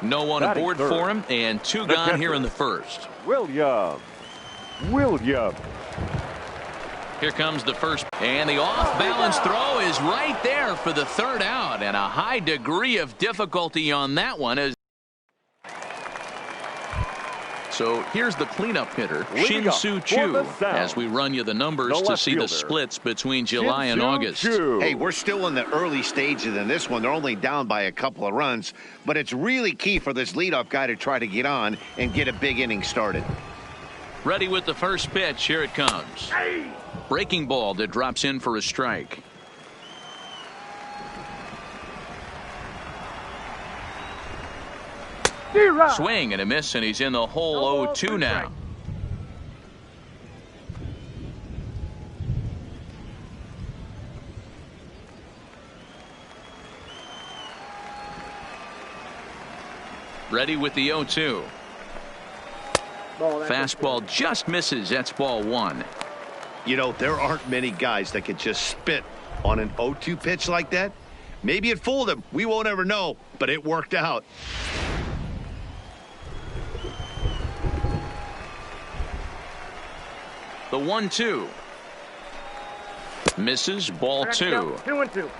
No one aboard for him, and two gone here in the first. Williams. Here comes the first, and the off-balance throw is right there for the third out, and a high degree of difficulty on that one. So here's the cleanup hitter, Shin-Soo Choo, as we run you the numbers to see the splits between July and August. Hey, we're still in the early stages in this one. They're only down by a couple of runs, but it's really key for this leadoff guy to try to get on and get a big inning started. Ready with the first pitch. Here it comes. Breaking ball that drops in for a strike. Swing and a miss, and he's in the hole 0-2 now. Ready with the 0-2. Fastball just misses. That's ball one. You know, there aren't many guys that can just spit on an 0-2 pitch like that. Maybe it fooled him. We won't ever know, but it worked out. The 1-2. Misses. Ball two. 2-2.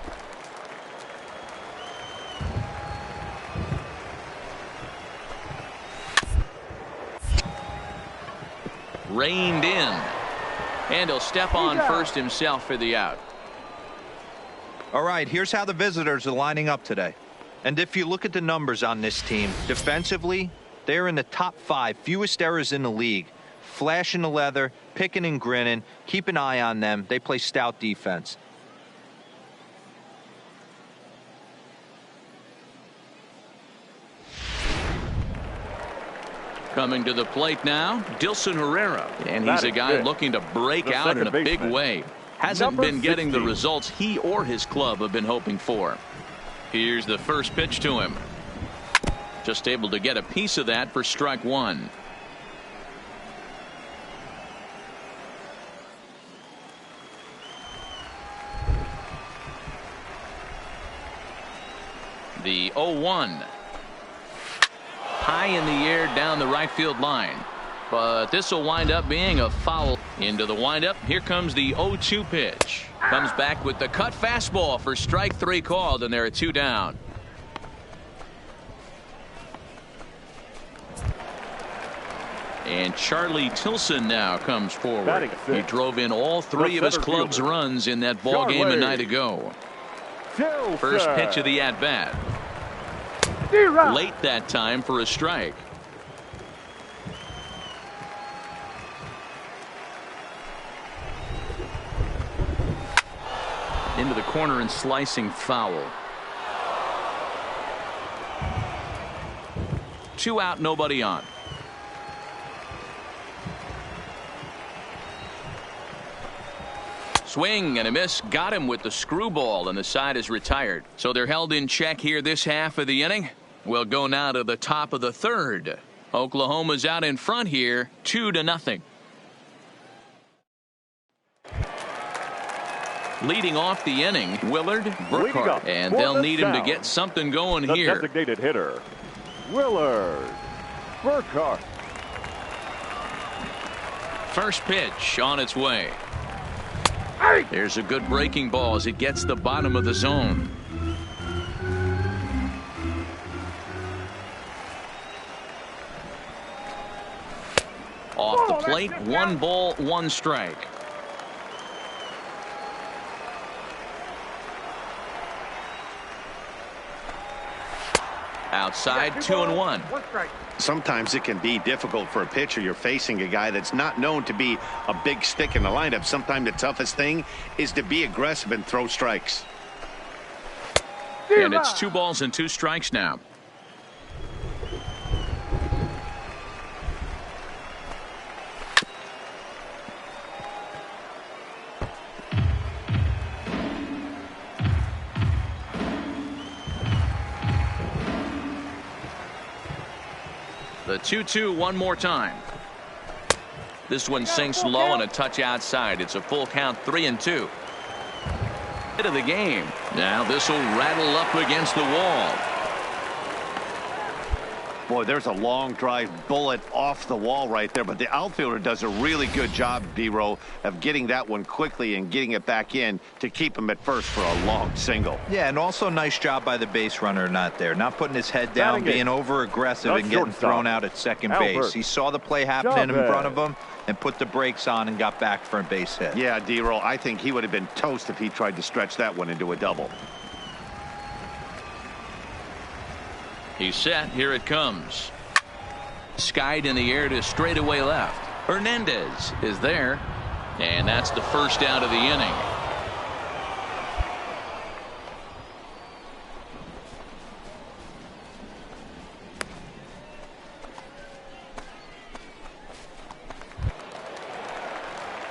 Reined in. And he'll step on first himself for the out. All right, here's how the visitors are lining up today. And if you look at the numbers on this team, defensively, they're in the top 5 fewest errors in the league. Flashing the leather, picking and grinning. Keep an eye on them. They play stout defense. Coming to the plate now, Dilson Herrera. And he's a guy looking to break out in a big way. Hasn't been getting the results he or his club have been hoping for. Here's the first pitch to him. Just able to get a piece of that for strike one. The 0-1. High in the air down the right field line. But this will wind up being a foul. Into the windup. Here comes the 0-2 pitch. Comes back with the cut fastball for strike three called, and there are two down. And Charlie Tilson now comes forward. He drove in all three of his club's runs in that ball game a night ago. First pitch of the at-bat. Late that time for a strike. Into the corner and slicing foul. 2 out, nobody on. Swing and a miss. Got him with the screwball, and the side is retired. So they're held in check here this half of the inning. We'll go now to the top of the third. Oklahoma's out in front here, 2-0. Leading off the inning, Willard Burkhart, and they'll need him to get something going here. Designated hitter, Willard Burkhart. First pitch on its way. There's a good breaking ball as it gets the bottom of the zone. Off the plate, 1 ball, 1 strike. Outside, 2-1. Sometimes it can be difficult for a pitcher. You're facing a guy that's not known to be a big stick in the lineup. Sometimes the toughest thing is to be aggressive and throw strikes. And it's 2 balls and 2 strikes now. The 2-2 one more time. This one sinks low and a touch outside. It's a full count, 3-2. Bit of the game. Now this will rattle up against the wall. Boy, there's a long drive bullet off the wall right there, but the outfielder does a really good job, D-Row, of getting that one quickly and getting it back in to keep him at first for a long single. Yeah, and also nice job by the base runner not putting his head down, being over-aggressive and getting thrown out at second base. He saw the play happening in front of him and put the brakes on and got back for a base hit. Yeah, D-Row, I think he would have been toast if he tried to stretch that one into a double. He's set. Here it comes. Skied in the air to straightaway left. Hernandez is there. And that's the first out of the inning.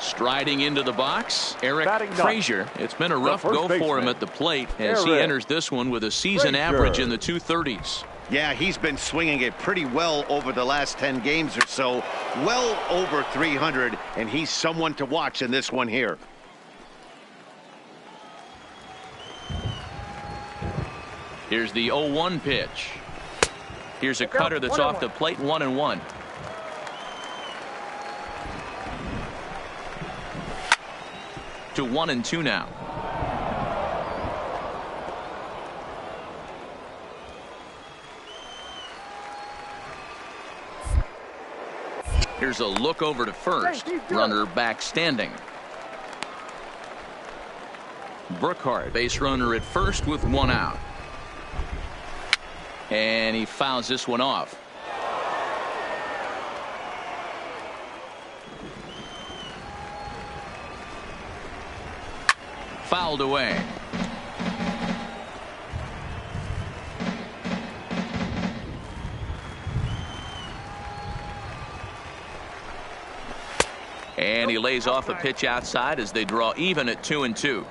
Striding into the box, Eric Frazier. It's been a rough go for him at the plate as he enters this one with a season average in the 230s. Yeah, he's been swinging it pretty well over the last 10 games or so. Well over 300, and he's someone to watch in this one here. Here's the 0-1 pitch. Here's a cutter that's off the plate, 1-1. To 1-2 now. Here's a look over to first. Runner back standing. Burkhardt, base runner at first with one out. And he fouls this one off. Fouled away. And he lays off a pitch outside as they draw even at 2-2.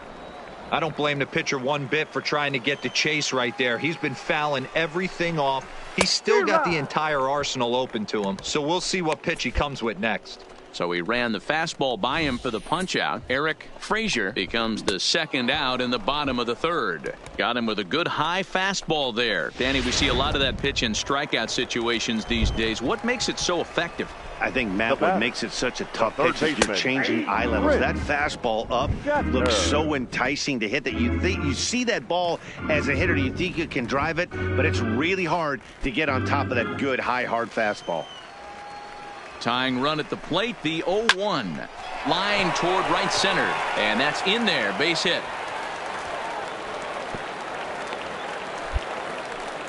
I don't blame the pitcher one bit for trying to get the chase right there. He's been fouling everything off. He's still got the entire arsenal open to him. So we'll see what pitch he comes with next. So he ran the fastball by him for the punch out. Eric Frazier becomes the second out in the bottom of the third. Got him with a good high fastball there. Danny, we see a lot of that pitch in strikeout situations these days. What makes it so effective? I think, Matt, what makes it such a tough pitch is you're changing eye levels. That fastball up looks so enticing to hit that you see that ball as a hitter, you think you can drive it, but it's really hard to get on top of that good, high, hard fastball. Tying run at the plate, the 0-1. Line toward right center, and that's in there, base hit.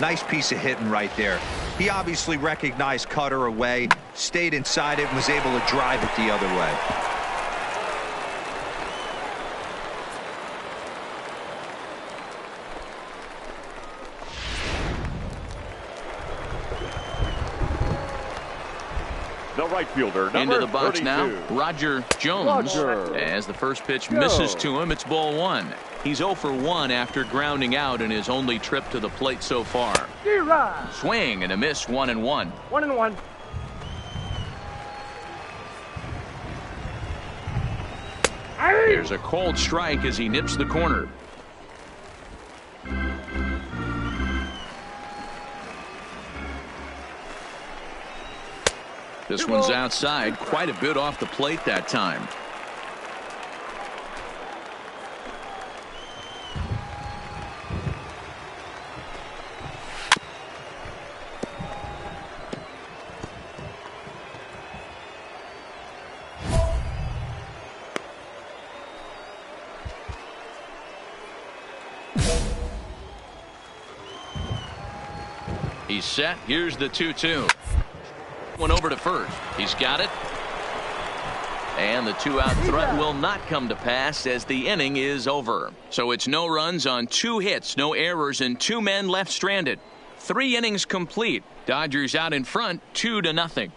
Nice piece of hitting right there. He obviously recognized cutter away, stayed inside it, and was able to drive it the other way. The right fielder, into the box 32. now, Roger Jones. As the first pitch misses to him, it's ball one. He's 0 for 1 after grounding out in his only trip to the plate so far. Swing and a miss, 1-1. 1-1. There's a cold strike as he nips the corner. This one's outside, quite a bit off the plate that time. He's set. Here's the 2-2. One over to first. He's got it. And the 2-out threat will not come to pass as the inning is over. So it's no runs on 2 hits, no errors, and 2 men left stranded. 3 innings complete. Dodgers out in front, 2-0.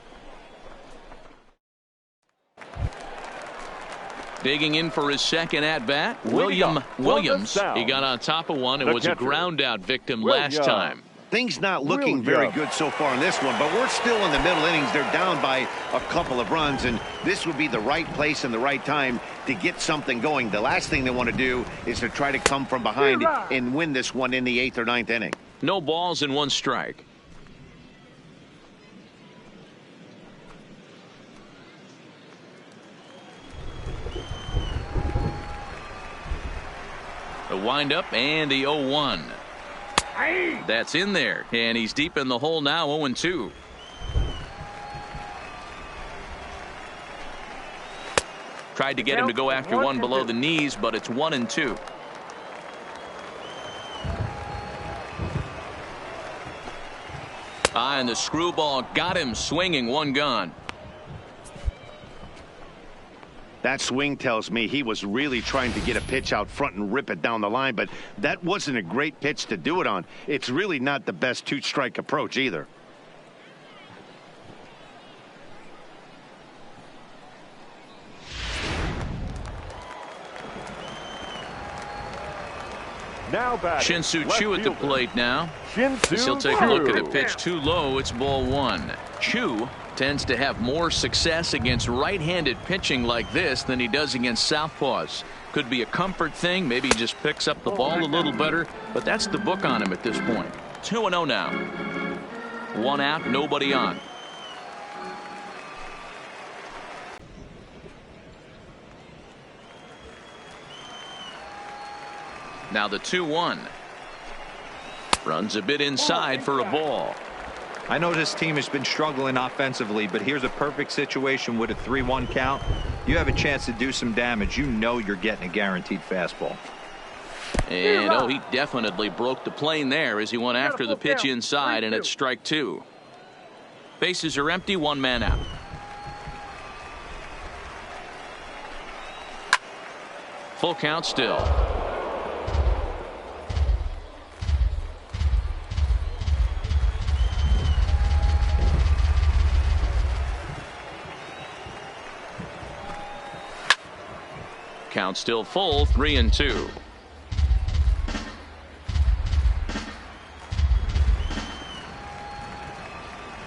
Digging in for his second at-bat, William Williams. He got on top of one and was a ground-out victim last time. Things not looking very good so far in this one, but we're still in the middle innings. They're down by a couple of runs, and this would be the right place and the right time to get something going. The last thing they want to do is to try to come from behind and win this one in the 8th or 9th inning. No balls and 1 strike. The windup and the 0-1. That's in there, and he's deep in the hole now, 0-2. Tried to get him to go after one below the knees, but it's 1-2. And the screwball got him swinging, one gone. That swing tells me he was really trying to get a pitch out front and rip it down the line, but that wasn't a great pitch to do it on. It's really not the best two-strike approach either. Now batting, Shin-Soo Choo at the plate now. Shin-Soo He'll take a look at the pitch. Too low. It's ball one. Choo tends to have more success against right-handed pitching like this than he does against southpaws. Could be a comfort thing. Maybe he just picks up the ball a little better, but that's the book on him at this point. 2-0 now. One out, nobody on. Now the 2-1. Runs a bit inside for a ball. I know this team has been struggling offensively, but here's a perfect situation with a 3-1 count. You have a chance to do some damage. You know you're getting a guaranteed fastball. And oh, he definitely broke the plane there as he went after the pitch inside, and it's strike two. Bases are empty, one man out. Full count still. Count still full, 3-2.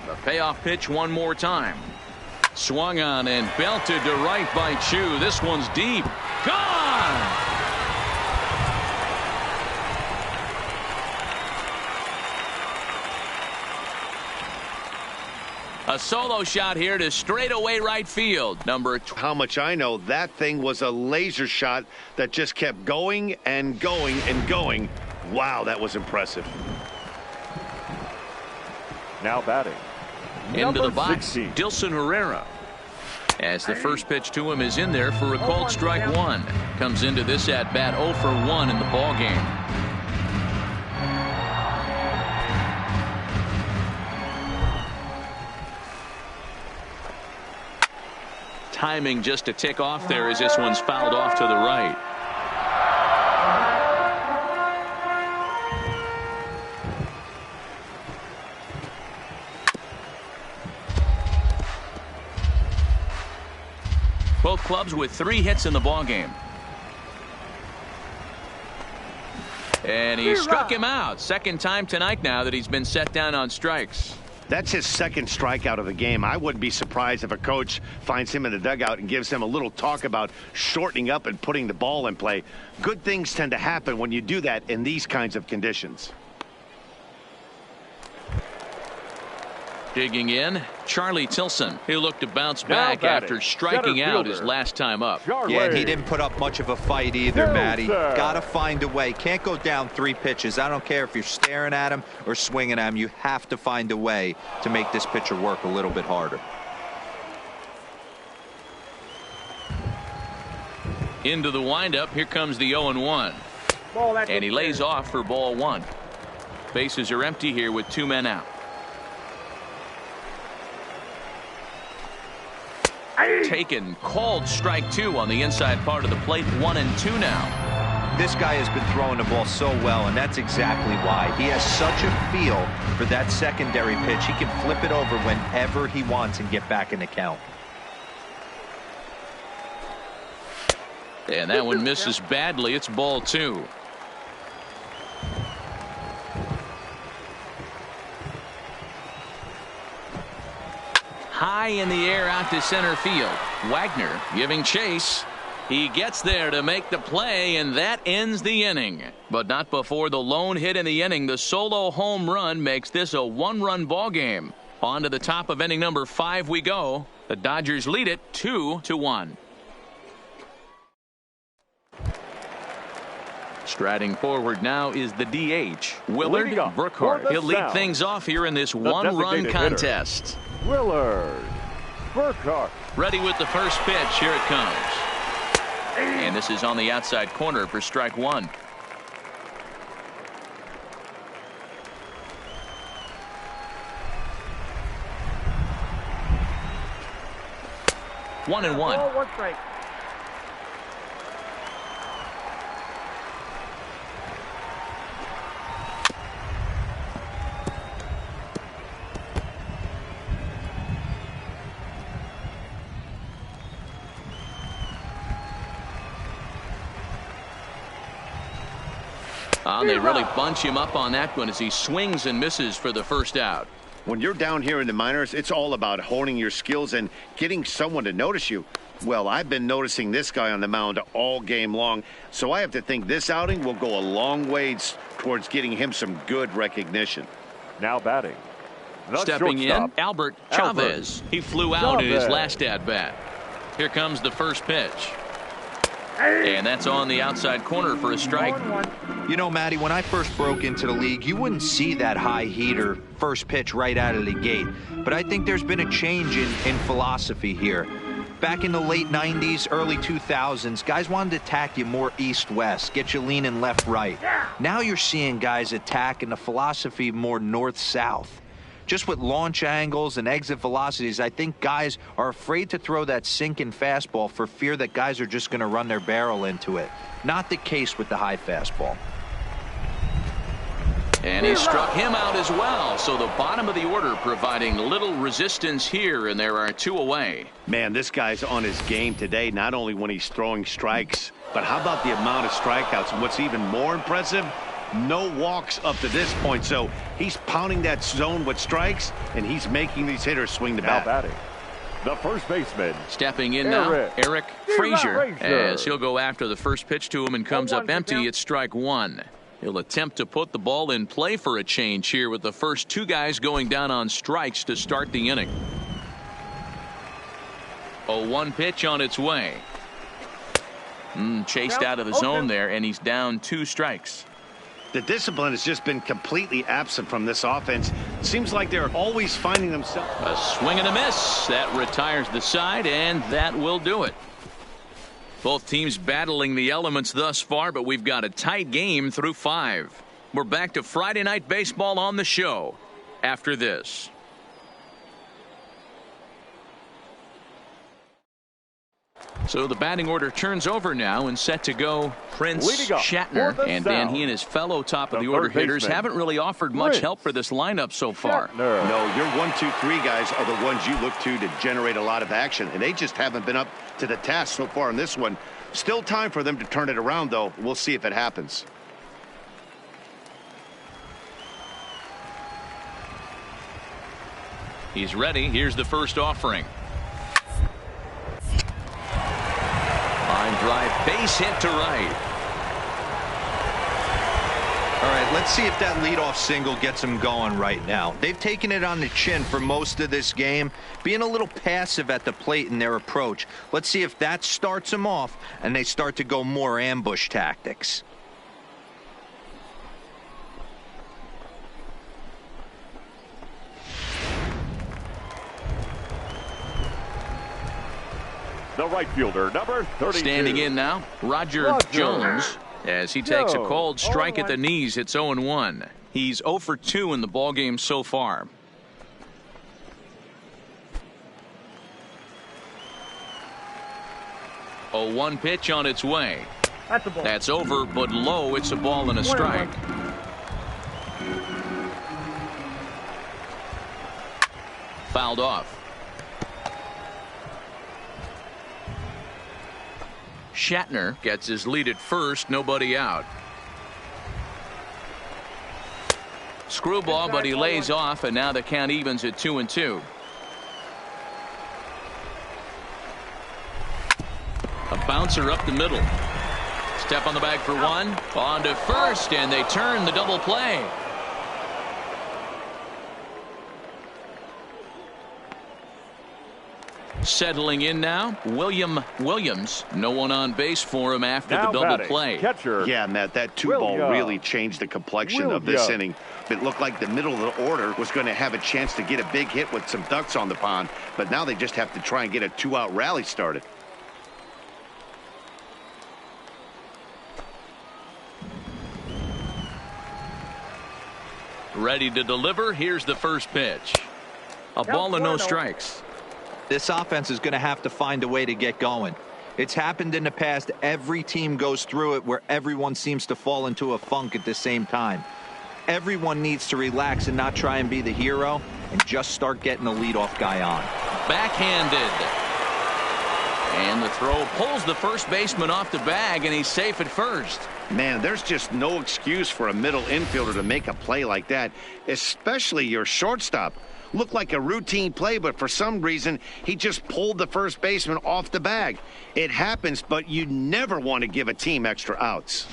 The payoff pitch one more time. Swung on and belted to right by Choo. This one's deep. Gone! A solo shot here to straightaway right field. Number 2. How much I know, that thing was a laser shot that just kept going and going and going. Wow, that was impressive. Now batting. Into the box, 16. Dilson Herrera. As the first pitch to him is in there for a called strike one. Comes into this at bat 0 for 1 in the ball game. Timing just to tick off there as this one's fouled off to the right. Both clubs with 3 hits in the ball game. And he struck him out. Second time tonight now that he's been set down on strikes. That's his second strikeout of the game. I wouldn't be surprised if a coach finds him in the dugout and gives him a little talk about shortening up and putting the ball in play. Good things tend to happen when you do that in these kinds of conditions. Digging in, Charlie Tilson. He looked to bounce back after striking out his last time up. Yeah, and he didn't put up much of a fight either, Matty. Gotta find a way. Can't go down 3 pitches. I don't care if you're staring at him or swinging at him. You have to find a way to make this pitcher work a little bit harder. Into the windup. Here comes the 0-1. And he lays off for ball one. Bases are empty here with 2 men out. Taken, called strike 2 on the inside part of the plate. 1-2 now. This guy has been throwing the ball so well, and that's exactly why. He has such a feel for that secondary pitch. He can flip it over whenever he wants and get back in the count. And that one misses badly. It's ball 2. High in the air out to center field. Wagner giving chase. He gets there to make the play, and that ends the inning. But not before the lone hit in the inning. The solo home run makes this a 1-run ball game. On to the top of inning number 5 we go. The Dodgers lead it 2-1. Striding forward now is the DH, Willard Burkhardt. He'll lead things off here in this one-run contest. Willard Burkhardt. Ready with the first pitch. Here it comes. And this is on the outside corner for strike one. 1-1. One strike. They really bunch him up on that one as he swings and misses for the first out. When you're down here in the minors, it's all about honing your skills and getting someone to notice you. Well, I've been noticing this guy on the mound all game long, so I have to think this outing will go a long ways towards getting him some good recognition. Now batting. Stepping in, Albert Chavez. He flew out in his last at-bat. Here comes the first pitch. And that's on the outside corner for a strike. You know, Matty, when I first broke into the league, you wouldn't see that high heater first pitch right out of the gate. But I think there's been a change in philosophy here. Back in the late 90s, early 2000s, guys wanted to attack you more east-west, get you leaning left-right. Now you're seeing guys attack in the philosophy more north-south. Just with launch angles and exit velocities, I think guys are afraid to throw that sinking fastball for fear that guys are just going to run their barrel into it. Not the case with the high fastball. And he struck him out as well. So the bottom of the order providing little resistance here, and there are two away. Man, this guy's on his game today, not only when he's throwing strikes, but how about the amount of strikeouts? And what's even more impressive, no walks up to this point. So he's pounding that zone with strikes, and he's making these hitters swing the bat. Now batting, the first baseman. Stepping in now, Eric Frazier, as he'll go after the first pitch to him and comes up empty at strike one. He'll attempt to put the ball in play for a change here with the first two guys going down on strikes to start the inning. 0-1 pitch on its way. Chased out of the zone there, and he's down 2 strikes. The discipline has just been completely absent from this offense. It seems like they're always finding themselves. A swing and a miss. That retires the side, and that will do it. Both teams battling the elements thus far, but we've got a tight game through 5. We're back to Friday Night Baseball on the show after this. So the batting order turns over now and set to go Prince Shatner. And Dan, he and his fellow top of the order hitters haven't really offered much help for this lineup so far. No, your 1, 2, 3 guys are the ones you look to generate a lot of action, and they just haven't been up to the task so far in this one. Still time for them to turn it around, though. We'll see if it happens. He's ready. Here's the first offering. Line drive, base hit to right. All right, let's see if that leadoff single gets them going right now. They've taken it on the chin for most of this game, being a little passive at the plate in their approach. Let's see if that starts them off and they start to go more ambush tactics. The right fielder, number 32. Standing in now, Roger Jones, as he takes a cold strike at the knees. It's 0-1. He's 0 for 2 in the ballgame so far. A 0-1 pitch on its way. That's a ball. That's over, but low. It's a ball and a strike. Fouled off. Shatner gets his lead at first, nobody out. Screwball, but he lays off, and now the count evens at 2-2. A bouncer up the middle. Step on the bag for one. On to first, and they turn the double play. Settling in now, William Williams. No one on base for him after now the double batting, play. Catcher. Yeah, Matt, that two-ball really changed the complexion of this inning. It looked like the middle of the order was going to have a chance to get a big hit with some ducks on the pond, but now they just have to try and get a two-out rally started. Ready to deliver. Here's the first pitch. A ball and no strikes. This offense is going to have to find a way to get going. It's happened in the past. Every team goes through it where everyone seems to fall into a funk at the same time. Everyone needs to relax and not try and be the hero and just start getting the leadoff guy on. Backhanded. And the throw pulls the first baseman off the bag, and he's safe at first. Man, there's just no excuse for a middle infielder to make a play like that, especially your shortstop. Looked like a routine play, but for some reason, he just pulled the first baseman off the bag. It happens, but you never want to give a team extra outs.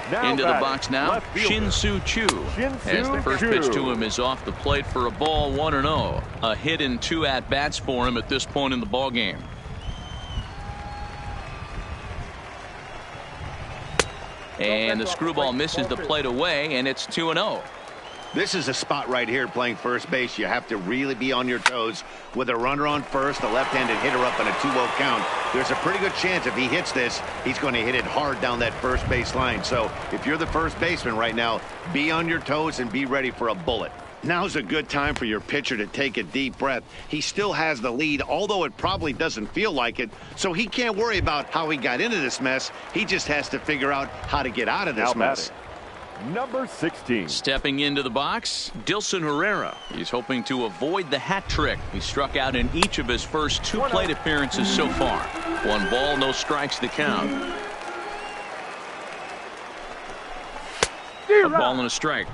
Now into the box now, Shin-Soo Choo. As the first pitch to him is off the plate for a ball, 1-0. A hit and 2 at-bats for him at this point in the ball game. And the screwball misses the plate away, and it's 2-0. This is a spot right here playing first base. You have to really be on your toes. With a runner on first, a left-handed hitter up in a 2-0 count, there's a pretty good chance if he hits this, he's going to hit it hard down that first base line. So if you're the first baseman right now, be on your toes and be ready for a bullet. Now's a good time for your pitcher to take a deep breath. He still has the lead, although it probably doesn't feel like it. So he can't worry about how he got into this mess. He just has to figure out how to get out of this mess. Number 16. Stepping into the box, Dilson Herrera. He's hoping to avoid the hat trick. He struck out in each of his first 2 plate appearances so far. 1 ball, no strikes to count. A ball and a strike.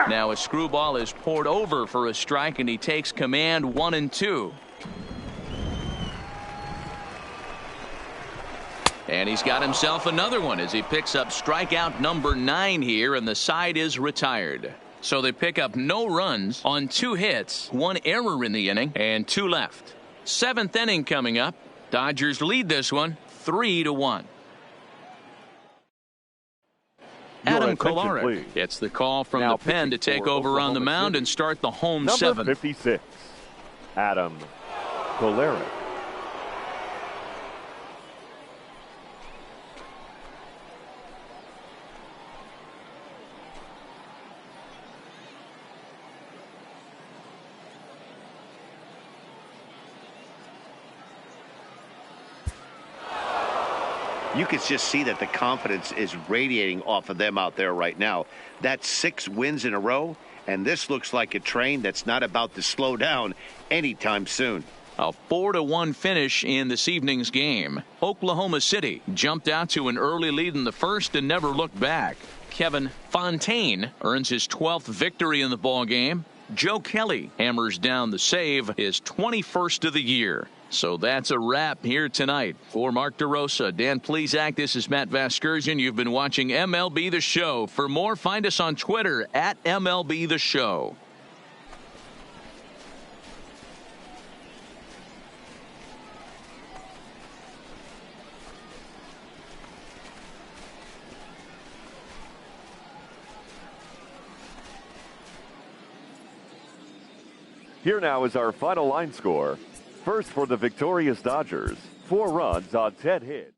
Now a screwball is poured over for a strike, and he takes command 1-2. And he's got himself another one as he picks up strikeout number 9 here, and the side is retired. So they pick up no runs on 2 hits, 1 error in the inning, and 2 left. 7th inning coming up. Dodgers lead this one 3-1. Adam Kolarek gets the call from the pen to take over on the mound and start the home 7th. Number 56, Adam Kolarek. You can just see that the confidence is radiating off of them out there right now. That's 6 wins in a row, and this looks like a train that's not about to slow down anytime soon. A 4-1 finish in this evening's game. Oklahoma City jumped out to an early lead in the first and never looked back. Kevin Fontaine earns his 12th victory in the ball game. Joe Kelly hammers down the save, his 21st of the year. So that's a wrap here tonight. For Mark DeRosa, Dan Plesac, this is Matt Vasgersian. You've been watching MLB The Show. For more, find us on Twitter at MLB The Show. Here now is our final line score. First for the victorious Dodgers, 4 runs on 10 hits.